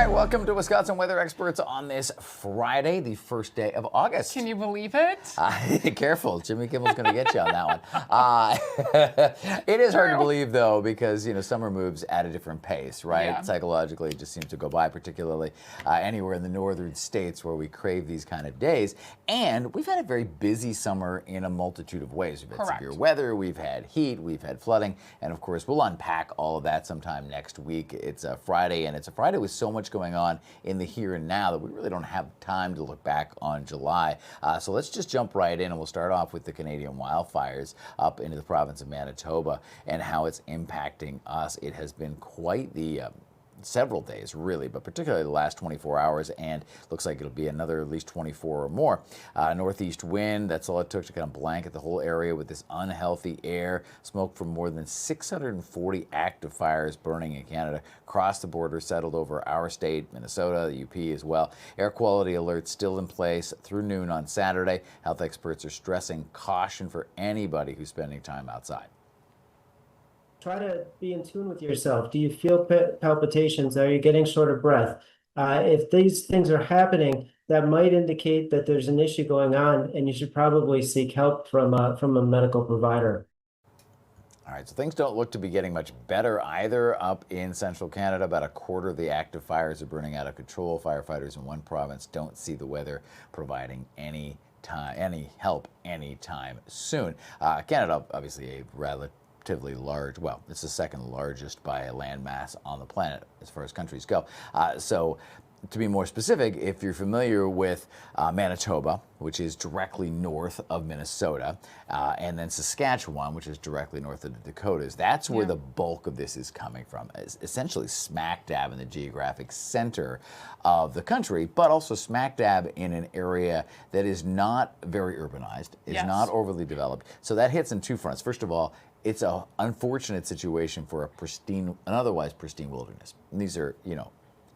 right, welcome to Wisconsin Weather Experts on this Friday, the first day of August. Can you believe it? Careful, Jimmy Kimmel's going to get you on that one. It is hard to believe, though, because, summer moves at a different pace, right? Yeah. Psychologically, it just seems to go by, particularly anywhere in the northern states where we crave these kind of days. And we've had a very busy summer in a multitude of ways. We've had severe weather, we've had heat, we've had flooding, and of course, we'll unpack all of that sometime next week. It's a Friday, and it's a Friday with so much going on in the here and now that we really don't have time to look back on July. So let's just jump right in, and we'll start off with the Canadian wildfires up into the province of Manitoba and how it's impacting us. It has been quite the several days, really, but particularly the last 24 hours, and looks like it'll be another at least 24 or more. Northeast wind, that's all it took to kind of blanket the whole area with this unhealthy air. Smoke from more than 640 active fires burning in Canada. Across the border, settled over our state, Minnesota, the UP as well. Air quality alerts still in place through noon on Saturday. Health experts are stressing caution for anybody who's spending time outside. Try to be in tune with yourself. Do you feel palpitations? Are you getting short of breath? If these things are happening, that might indicate that there's an issue going on, and you should probably seek help from a medical provider. All right, so things don't look to be getting much better either up in central Canada. About a quarter of the active fires are burning out of control. Firefighters in one province don't see the weather providing any help anytime soon. Canada, obviously a relatively large, well, it's the second largest by a land mass on the planet as far as countries go. So to be more specific, if you're familiar with Manitoba, which is directly north of Minnesota, and then Saskatchewan, which is directly north of the Dakotas, that's where the bulk of this is coming from. It's essentially smack dab in the geographic center of the country, but also smack dab in an area that is not very urbanized, is not overly developed. So that hits in two fronts. First of all, it's an unfortunate situation for an otherwise pristine wilderness. And these are,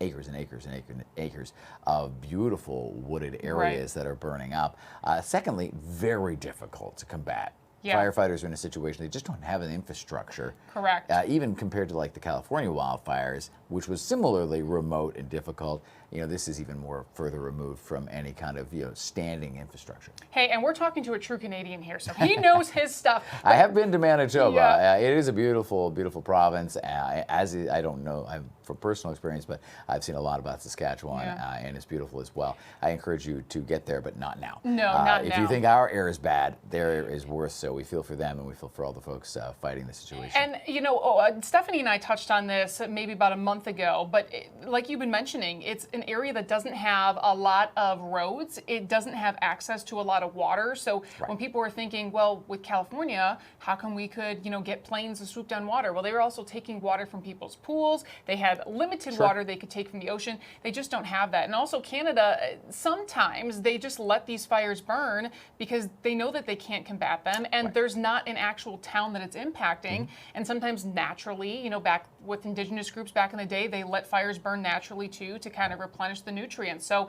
acres and acres and acres of beautiful wooded areas that are burning up. Secondly, very difficult to combat. Firefighters are in a situation they just don't have an infrastructure. Correct. Even compared to like the California wildfires, which was similarly remote and difficult. This is even more further removed from any kind of standing infrastructure. Hey, and we're talking to a true Canadian here, so he knows his stuff. I have been to Manitoba. It is a beautiful, beautiful province. I don't know from personal experience, but I've seen a lot about Saskatchewan, and it's beautiful as well. I encourage you to get there, but not now. No, not now. If you think our air is bad, their air is worse. So we feel for them, and we feel for all the folks fighting the situation. And Stephanie and I touched on this maybe about a month ago, but like you've been mentioning, it's an area that doesn't have a lot of roads. It doesn't have access to a lot of water. So when people were thinking, well, with California, how come we could, get planes to swoop down water? Well, they were also taking water from people's pools. They had limited water they could take from the ocean. They just don't have that. And also Canada, sometimes they just let these fires burn because they know that they can't combat them. And there's not an actual town that it's impacting. And sometimes naturally, back with indigenous groups back in the day, they let fires burn naturally too to kind of replenish the nutrients. So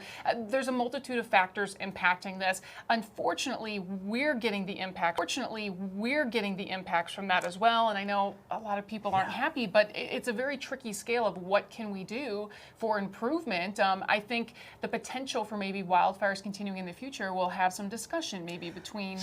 there's a multitude of factors impacting this. Unfortunately, we're getting the impact. Fortunately, we're getting the impacts from that as well. And I know a lot of people aren't happy, but it's a very tricky scale of what can we do for improvement. I think the potential for maybe wildfires continuing in the future will have some discussion maybe between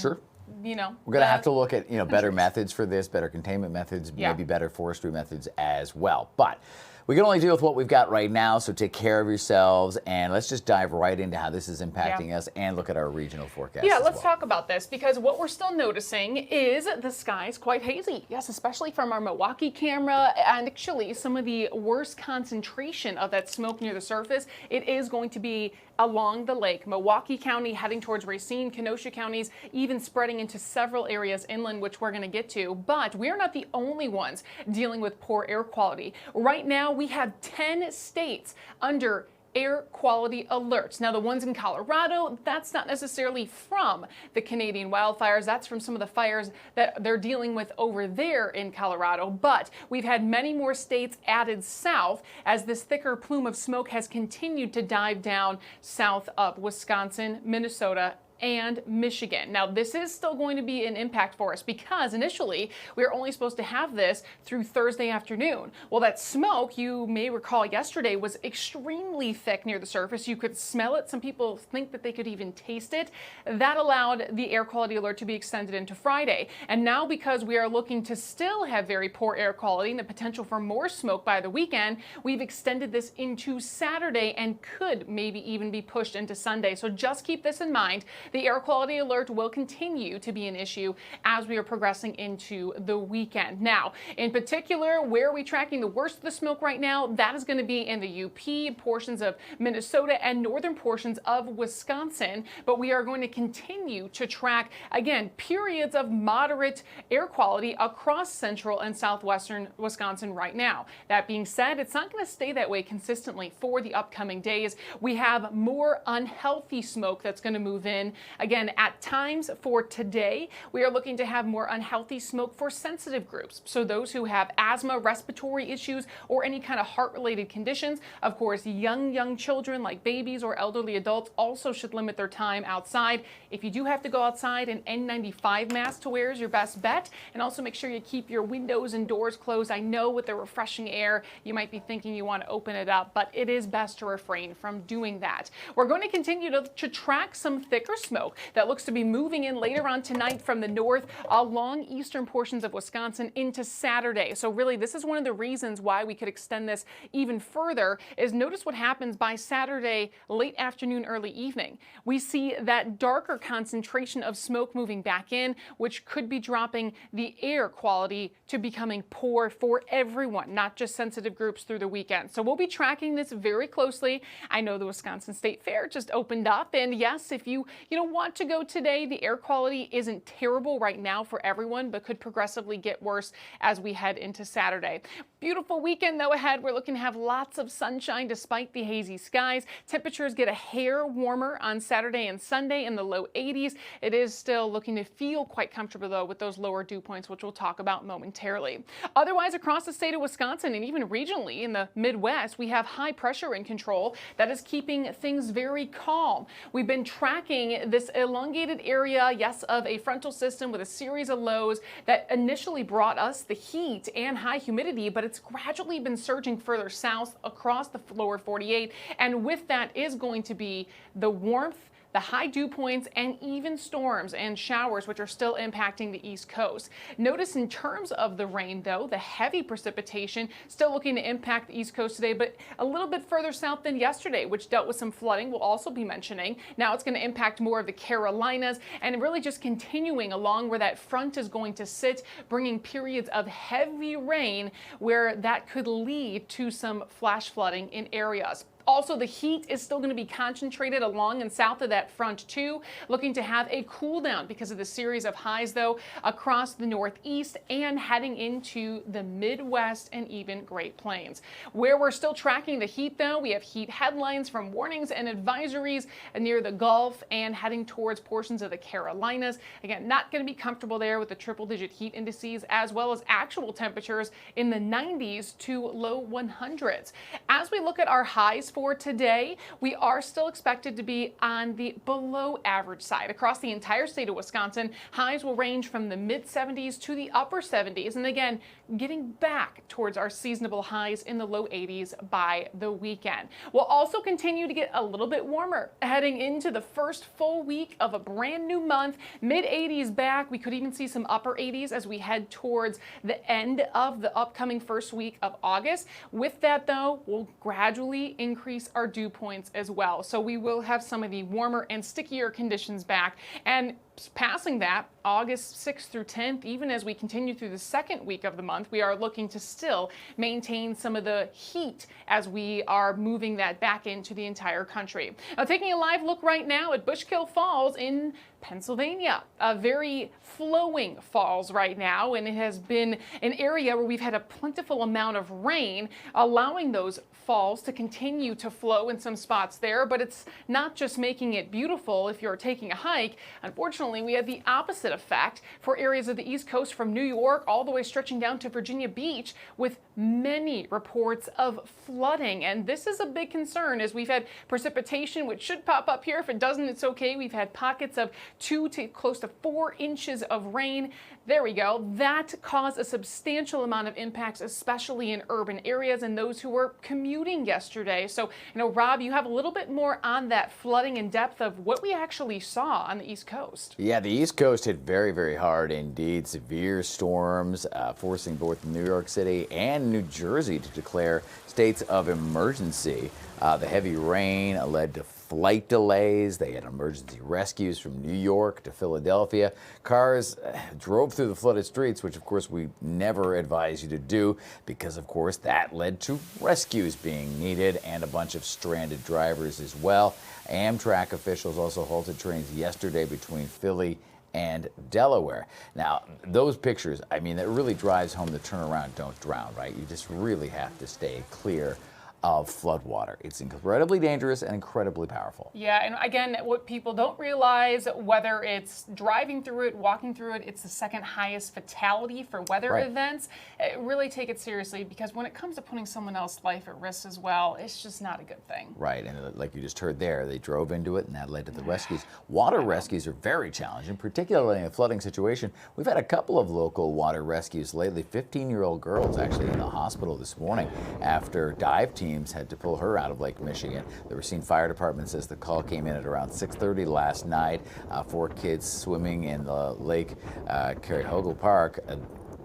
we're going to have to look at better methods for this, better containment methods, maybe better forestry methods as well. But we can only deal with what we've got right now, so take care of yourselves, and let's just dive right into how this is impacting us and look at our regional forecast. Let's talk about this, because what we're still noticing is the sky's quite hazy. Yes, especially from our Milwaukee camera, and actually some of the worst concentration of that smoke near the surface, it is going to be along the lake. Milwaukee County heading towards Racine, Kenosha counties, even spreading into several areas inland, which we're going to get to. But we're not the only ones dealing with poor air quality. Right now, we have 10 states under air quality alerts. Now, the ones in Colorado, that's not necessarily from the Canadian wildfires. That's from some of the fires that they're dealing with over there in Colorado. But we've had many more states added south as this thicker plume of smoke has continued to dive down south of Wisconsin, Minnesota, and Michigan. Now, this is still going to be an impact for us because initially we were only supposed to have this through Thursday afternoon. Well, that smoke, you may recall yesterday, was extremely thick near the surface. You could smell it. Some people think that they could even taste it. That allowed the air quality alert to be extended into Friday. And now, because we are looking to still have very poor air quality and the potential for more smoke by the weekend, we've extended this into Saturday and could maybe even be pushed into Sunday. So just keep this in mind. The air quality alert will continue to be an issue as we are progressing into the weekend. Now, in particular, where are we tracking the worst of the smoke right now? That is going to be in the UP, portions of Minnesota, and northern portions of Wisconsin. But we are going to continue to track, again, periods of moderate air quality across central and southwestern Wisconsin right now. That being said, it's not going to stay that way consistently for the upcoming days. We have more unhealthy smoke that's going to move in. Again, at times for today, we are looking to have more unhealthy smoke for sensitive groups. So those who have asthma, respiratory issues, or any kind of heart-related conditions. Of course, young children like babies or elderly adults also should limit their time outside. If you do have to go outside, an N95 mask to wear is your best bet. And also make sure you keep your windows and doors closed. I know with the refreshing air, you might be thinking you want to open it up, but it is best to refrain from doing that. We're going to continue to track some thicker smoke that looks to be moving in later on tonight from the north along eastern portions of Wisconsin into Saturday. So really, this is one of the reasons why we could extend this even further is notice what happens by Saturday, late afternoon, early evening. We see that darker concentration of smoke moving back in, which could be dropping the air quality to becoming poor for everyone, not just sensitive groups through the weekend. So we'll be tracking this very closely. I know the Wisconsin State Fair just opened up, and yes, if you want to go today, the air quality isn't terrible right now for everyone, but could progressively get worse as we head into Saturday. Beautiful weekend though ahead. We're looking to have lots of sunshine despite the hazy skies. Temperatures get a hair warmer on Saturday and Sunday in the low 80s. It is still looking to feel quite comfortable though with those lower dew points, which we'll talk about momentarily. Otherwise, across the state of Wisconsin and even regionally in the Midwest, we have high pressure in control that is keeping things very calm. We've been tracking this elongated area, yes, of a frontal system with a series of lows that initially brought us the heat and high humidity, but it's gradually been surging further south across the lower 48. And with that is going to be the warmth, the high dew points, and even storms and showers, which are still impacting the East Coast. Notice in terms of the rain, though, the heavy precipitation still looking to impact the East Coast today, but a little bit further south than yesterday, which dealt with some flooding. We'll also be mentioning. Now it's going to impact more of the Carolinas and really just continuing along where that front is going to sit, bringing periods of heavy rain where that could lead to some flash flooding in areas. Also, the heat is still going to be concentrated along and south of that front too, looking to have a cool down because of the series of highs though across the Northeast and heading into the Midwest and even Great Plains. Where we're still tracking the heat though, we have heat headlines from warnings and advisories near the Gulf and heading towards portions of the Carolinas. Again, not going to be comfortable there with the triple-digit heat indices as well as actual temperatures in the 90s to low 100s. As we look at our highs for today, we are still expected to be on the below average side. Across the entire state of Wisconsin, highs will range from the mid 70s to the upper 70s. And again, getting back towards our seasonable highs in the low 80s by the weekend. We'll also continue to get a little bit warmer heading into the first full week of a brand new month. Mid 80s back. We could even see some upper 80s as we head towards the end of the upcoming first week of August. With that though, we'll gradually increase our dew points as well. So we will have some of the warmer and stickier conditions back. And passing that, August 6th through 10th, even as we continue through the second week of the month, we are looking to still maintain some of the heat as we are moving that back into the entire country. Now, taking a live look right now at Bushkill Falls in Pennsylvania, a very flowing falls right now, and it has been an area where we've had a plentiful amount of rain, allowing those falls to continue to flow in some spots there, but it's not just making it beautiful if you're taking a hike. Unfortunately, unfortunately, we had the opposite effect for areas of the East Coast from New York all the way stretching down to Virginia Beach, with many reports of flooding. And this is a big concern, as we've had precipitation, which should pop up here. If it doesn't, it's okay. We've had pockets of 2 to close to 4 inches of rain. There we go. That caused a substantial amount of impacts, especially in urban areas and those who were commuting yesterday. So, Rob, you have a little bit more on that flooding in depth of what we actually saw on the East Coast. Yeah, the East Coast hit very, very hard indeed. Severe storms forcing both New York City and New Jersey to declare states of emergency. The heavy rain led to flight delays. They had emergency rescues from New York to Philadelphia. Cars drove through the flooded streets, which of course we never advise you to do, because of course that led to rescues being needed and a bunch of stranded drivers as well. Amtrak officials also halted trains yesterday between Philly and Delaware. Now, those pictures, I mean, that really drives home the turn around, don't drown, right? You just really have to stay clear of floodwater. It's incredibly dangerous and incredibly powerful. Yeah, and again, what people don't realize, whether it's driving through it, walking through it, it's the second highest fatality for weather events. Really take it seriously, because when it comes to putting someone else's life at risk as well, it's just not a good thing. Right, and like you just heard there, they drove into it and that led to the rescues. Water rescues are very challenging, particularly in a flooding situation. We've had a couple of local water rescues lately. 15-year-old girls actually in the hospital this morning after dive teams had to pull her out of Lake Michigan. The Racine Fire Department says the call came in at around 6:30 last night. 4 kids swimming in the lake, Cuyahoga Park,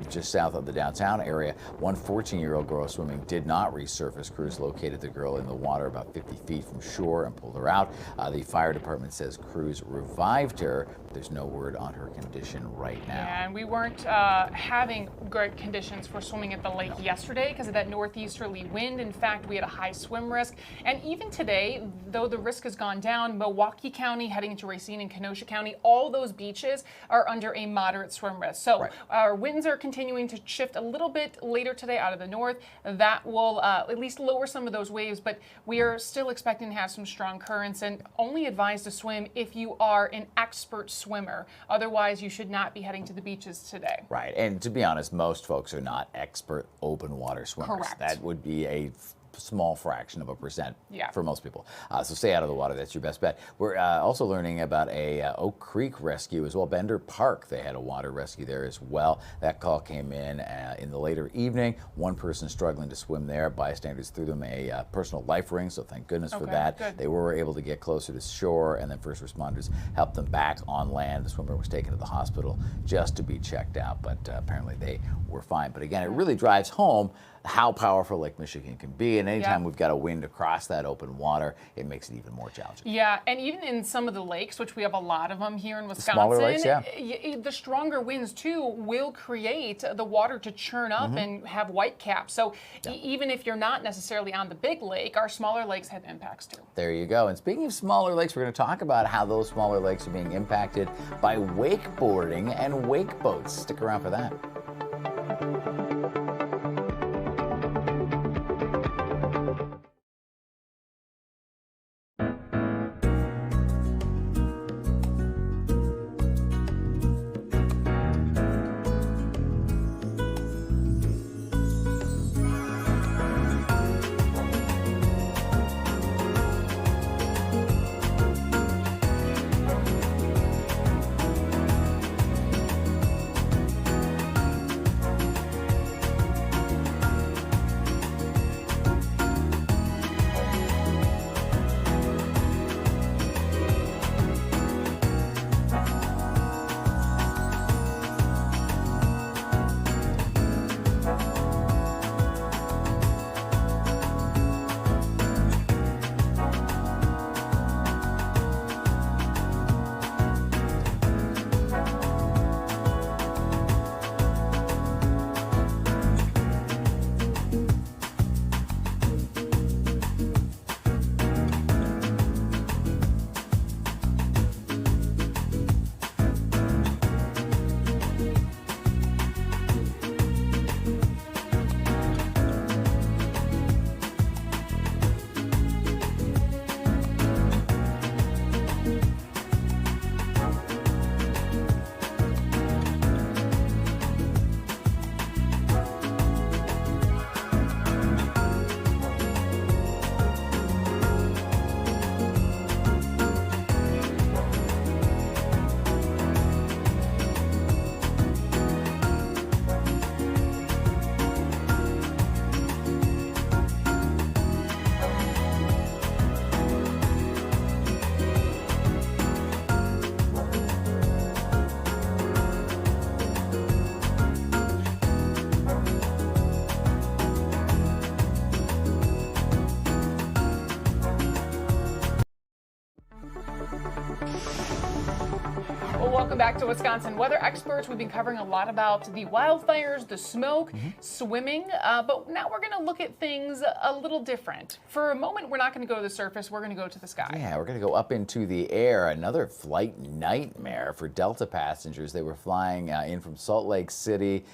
just south of the downtown area. One 14-year-old girl swimming did not resurface. Crews located the girl in the water about 50 feet from shore and pulled her out. The fire department says crews revived her. There's no word on her condition right now. Yeah, and we weren't having good conditions for swimming at the lake yesterday because of that northeasterly wind. In fact, we had a high swim risk. And even today, though the risk has gone down, Milwaukee County heading into Racine and Kenosha County, all those beaches are under a moderate swim risk. So our winds are continuing to shift a little bit later today out of the north. That will at least lower some of those waves, but we are still expecting to have some strong currents, and only advised to swim if you are an expert swimmer. Otherwise, you should not be heading to the beaches today. Right, and to be honest, most folks are not expert open water swimmers. Correct. That would be a small fraction of a percent for most people. So stay out of the water. That's your best bet. We're also learning about a Oak Creek rescue as well. Bender Park, they had a water rescue there as well. That call came in the later evening. One person struggling to swim there. Bystanders threw them a personal life ring, so thank goodness for that. Good. They were able to get closer to shore, and then first responders helped them back on land. The swimmer was taken to the hospital just to be checked out, but apparently they were fine. But again, it really drives home how powerful Lake Michigan can be, and anytime we've got a wind across that open water, it makes it even more challenging. Yeah, and even in some of the lakes, which we have a lot of them here in Wisconsin, smaller lakes, the stronger winds too will create the water to churn up and have white caps. So even if you're not necessarily on the big lake, our smaller lakes have impacts too. There you go. And speaking of smaller lakes, we're going to talk about how those smaller lakes are being impacted by wakeboarding and wake boats. Stick around for that. Welcome back to Wisconsin Weather Experts. We've been covering a lot about the wildfires, the smoke, swimming, but now we're going to look at things a little different. For a moment, we're not going to go to the surface. We're going to go to the sky. Yeah, we're going to go up into the air. Another flight nightmare for Delta passengers. They were flying in from Salt Lake City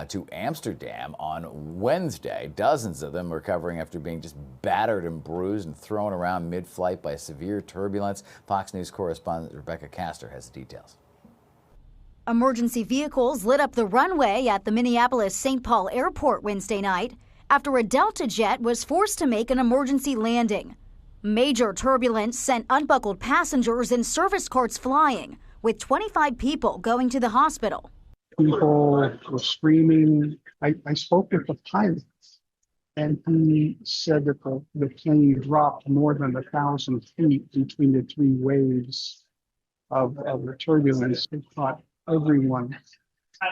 to Amsterdam on Wednesday. Dozens of them recovering after being just battered and bruised and thrown around mid-flight by severe turbulence. Fox News correspondent Rebecca Castor has the details. Emergency vehicles lit up the runway at the Minneapolis-St. Paul Airport Wednesday night after a Delta jet was forced to make an emergency landing. Major turbulence sent unbuckled passengers and service carts flying, with 25 people going to the hospital. People were screaming. I spoke with the pilot, and he said that the plane dropped more than 1,000 feet between the three waves of the turbulence. It caught everyone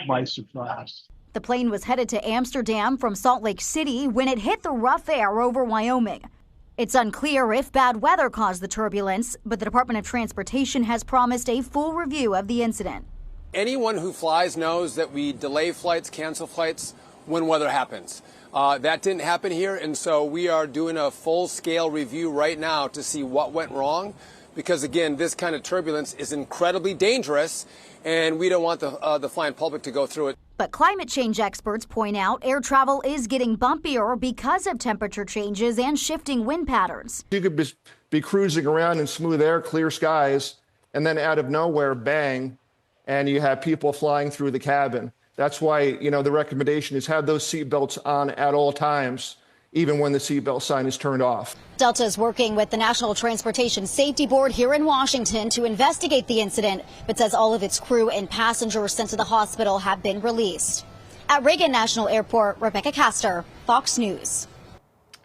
by surprise. The plane was headed to Amsterdam from Salt Lake City when it hit the rough air over Wyoming. It's unclear if bad weather caused the turbulence, but the Department of Transportation has promised a full review of the incident. Anyone who flies knows that we delay flights, cancel flights when weather happens. That didn't happen here, and so we are doing a full-scale review right now to see what went wrong. Because, again, this kind of turbulence is incredibly dangerous, and we don't want the flying public to go through it. But climate change experts point out air travel is getting bumpier because of temperature changes and shifting wind patterns. You could be cruising around in smooth air, clear skies, and then out of nowhere, bang, and you have people flying through the cabin. That's why, the recommendation is have those seatbelts on at all times, even when the seatbelt sign is turned off. Delta is working with the National Transportation Safety Board here in Washington to investigate the incident, but says all of its crew and passengers sent to the hospital have been released. At Reagan National Airport, Rebecca Castor, Fox News.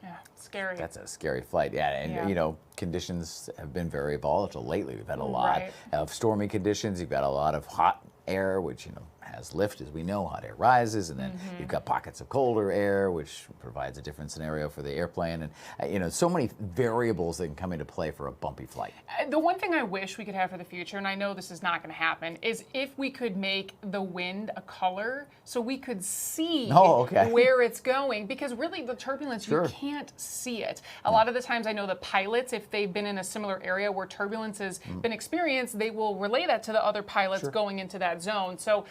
Yeah, scary. That's a scary flight. Yeah, and conditions have been very volatile lately. We've had a lot of stormy conditions. You've got a lot of hot air, which has lift, as we know. Hot air rises, and then you've got pockets of colder air, which provides a different scenario for the airplane. And so many variables that can come into play for a bumpy flight. The one thing I wish we could have for the future, and I know this is not going to happen, is if we could make the wind a color so we could see where it's going. Because really, the turbulence, you can't see it. A lot of the times, I know the pilots, if they've been in a similar area where turbulence has been experienced, they will relay that to the other pilots going into that zone. So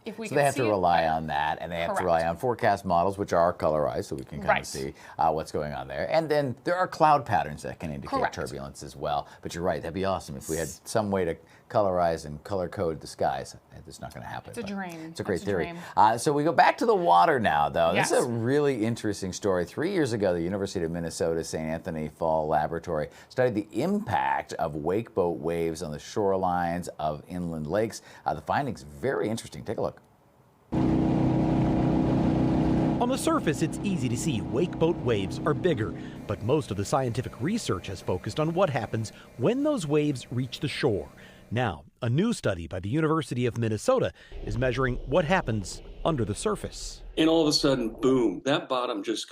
if we so they have to rely on that, and they have to rely on forecast models, which are colorized, so we can kind of see what's going on there. And then there are cloud patterns that can indicate turbulence as well. But you're right, that'd be awesome if we had some way to colorize and color code the skies. It's not going to happen. It's a dream. It's a great theory. So we go back to the water now, though. Yes. This is a really interesting story. 3 years ago, the University of Minnesota St. Anthony Fall Laboratory studied the impact of wakeboat waves on the shorelines of inland lakes. The findings very interesting. Take a look. On the surface, it's easy to see wakeboat waves are bigger, but most of the scientific research has focused on what happens when those waves reach the shore. Now, a new study by the University of Minnesota is measuring what happens under the surface. And all of a sudden, boom, that bottom just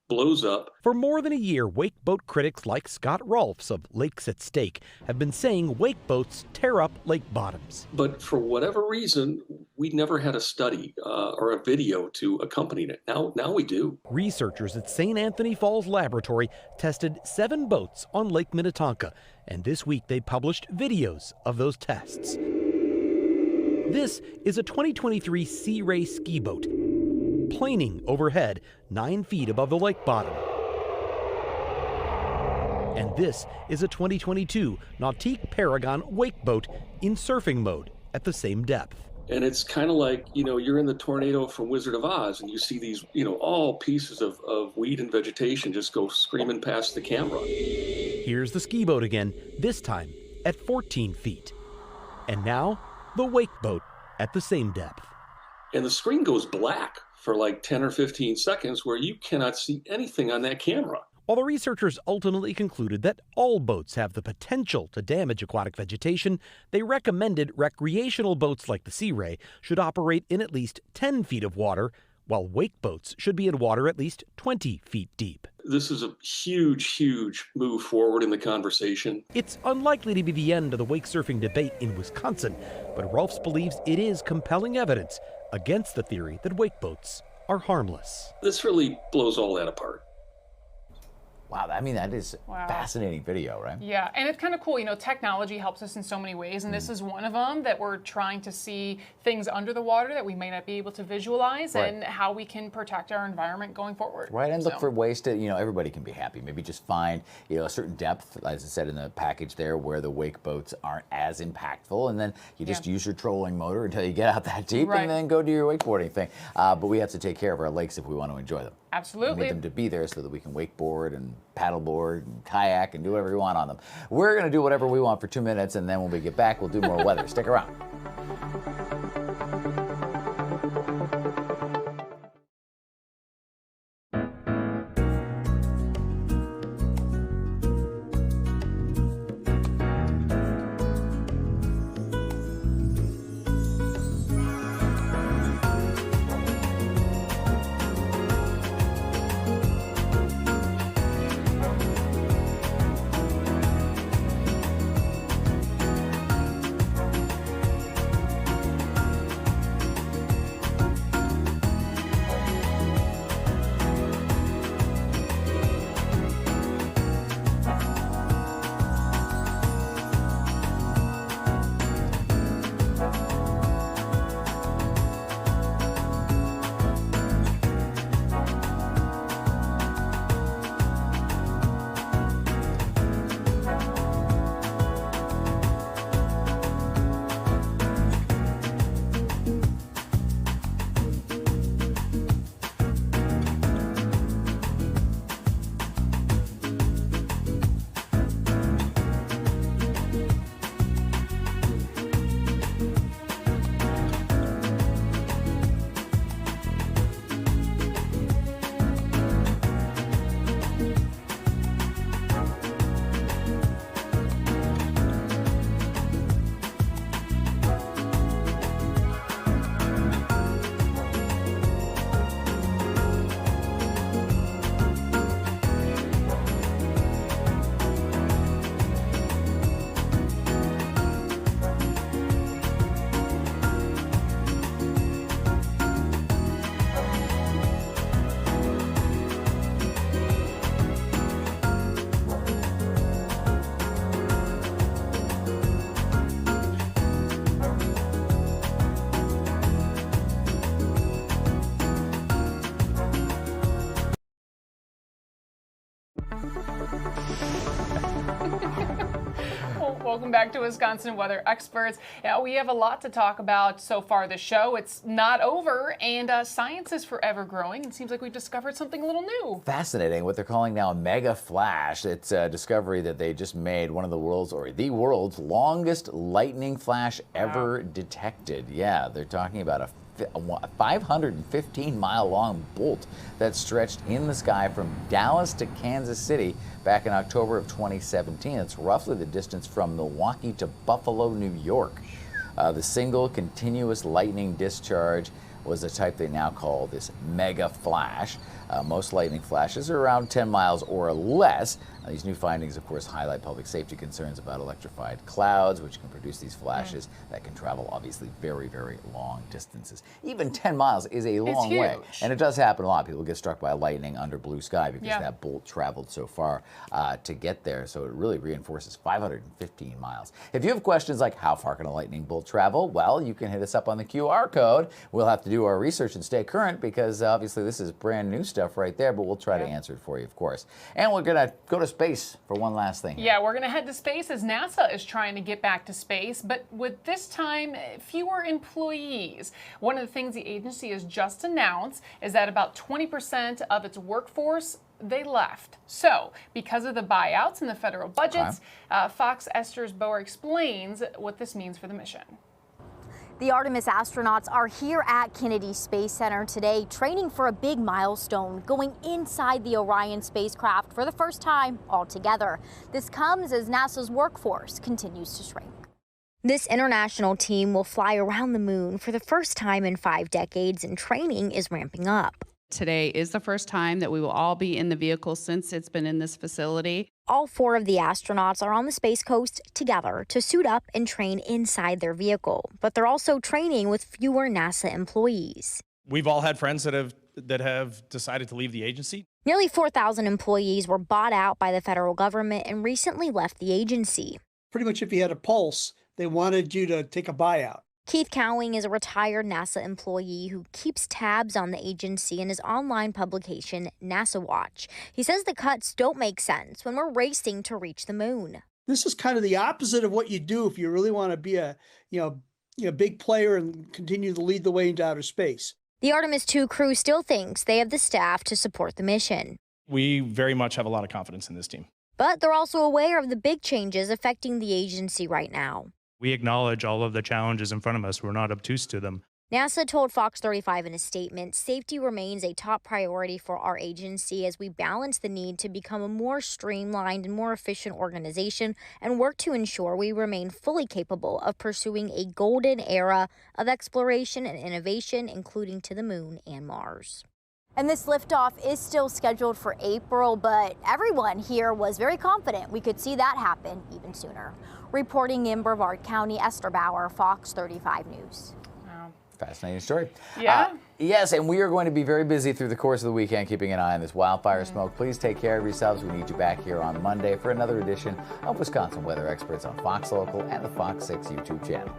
blows up. For more than a year, wakeboat critics like Scott Rolfs of Lakes at Stake have been saying wakeboats tear up lake bottoms. But for whatever reason, we never had a study or a video to accompany it. Now we do. Researchers at St. Anthony Falls Laboratory tested 7 boats on Lake Minnetonka, and this week they published videos of those tests. This is a 2023 Sea Ray ski boat, planing overhead 9 feet above the lake bottom. And this is a 2022 Nautique Paragon wake boat in surfing mode at the same depth. And it's kind of like, you're in the tornado from Wizard of Oz and you see these, all pieces of weed and vegetation just go screaming past the camera. Here's the ski boat again, this time at 14 feet. And now, the wake boat at the same depth. And the screen goes black for like 10 or 15 seconds where you cannot see anything on that camera. While the researchers ultimately concluded that all boats have the potential to damage aquatic vegetation, they recommended recreational boats like the Sea Ray should operate in at least 10 feet of water, while wake boats should be in water at least 20 feet deep. This is a huge, huge move forward in the conversation. It's unlikely to be the end of the wake surfing debate in Wisconsin, but Rolfs believes it is compelling evidence against the theory that wake boats are harmless. This really blows all that apart. Wow, I mean, that is Wow. fascinating video, right? Yeah, and it's kind of cool. You know, technology helps us in so many ways, and this is one of them, that we're trying to see things under the water that we may not be able to visualize, Right. and how we can protect our environment going forward. Right, and look So- for ways to, everybody can be happy. Maybe just find, a certain depth, as I said in the package there, where the wake boats aren't as impactful, and then you just use your trolling motor until you get out that deep, Right. and then go do your wakeboarding thing. But we have to take care of our lakes if we want to enjoy them. We Absolutely. need them to be there so that we can wakeboard and paddleboard and kayak and do whatever we want on them. We're going to do whatever we want for 2 minutes, and then when we get back, we'll do more weather. Stick around. Well, welcome back to Wisconsin Weather Experts. Now, we have a lot to talk about so far this show. It's not over, and science is forever growing. It seems like we've discovered something a little new. Fascinating, what they're calling now a mega flash. It's a discovery that they just made, one of the world's, or the world's longest lightning flash ever detected. Yeah, they're talking about a 515-mile long bolt that stretched in the sky from Dallas to Kansas City back in October of 2017. It's roughly the distance from Milwaukee to Buffalo, New York. The single continuous lightning discharge was the type they now call this mega flash. Most lightning flashes are around 10 miles or less. These new findings, of course, highlight public safety concerns about electrified clouds, which can produce these flashes that can travel, obviously, very, very long distances. Even 10 miles is a long way. And it does happen a lot. People get struck by lightning under blue sky because that bolt traveled so far to get there. So it really reinforces 515 miles. If you have questions like how far can a lightning bolt travel, well, you can hit us up on the QR code. We'll have to do our research and stay current because obviously this is brand new stuff right there, but we'll try to answer it for you, of course. And we're going to go to space for one last thing. Yeah, we're going to head to space as NASA is trying to get back to space, but with this time fewer employees. One of the things the agency has just announced is that about 20% of its workforce they left. So, because of the buyouts and the federal budgets, Fox Esther's Boer explains what this means for the mission. The Artemis astronauts are here at Kennedy Space Center today, training for a big milestone, going inside the Orion spacecraft for the first time altogether. This comes as NASA's workforce continues to shrink. This international team will fly around the moon for the first time in 5 decades, and training is ramping up. Today is the first time that we will all be in the vehicle since it's been in this facility. All 4 of the astronauts are on the Space Coast together to suit up and train inside their vehicle, but they're also training with fewer NASA employees. We've all had friends that have decided to leave the agency. Nearly 4,000 employees were bought out by the federal government and recently left the agency. Pretty much if you had a pulse, they wanted you to take a buyout. Keith Cowing is a retired NASA employee who keeps tabs on the agency in his online publication, NASA Watch. He says the cuts don't make sense when we're racing to reach the moon. This is kind of the opposite of what you do if you really want to be a big player and continue to lead the way into outer space. The Artemis II crew still thinks they have the staff to support the mission. We very much have a lot of confidence in this team. But they're also aware of the big changes affecting the agency right now. We acknowledge all of the challenges in front of us. We're not obtuse to them. NASA told Fox 35 in a statement, safety remains a top priority for our agency as we balance the need to become a more streamlined and more efficient organization and work to ensure we remain fully capable of pursuing a golden era of exploration and innovation, including to the moon and Mars. And this liftoff is still scheduled for April, but everyone here was very confident we could see that happen even sooner. Reporting in Brevard County, Esther Bauer, Fox 35 News. Wow. Fascinating story. Yeah. Yes, and we are going to be very busy through the course of the weekend keeping an eye on this wildfire smoke. Please take care of yourselves. We need you back here on Monday for another edition of Wisconsin Weather Experts on Fox Local and the Fox 6 YouTube channel.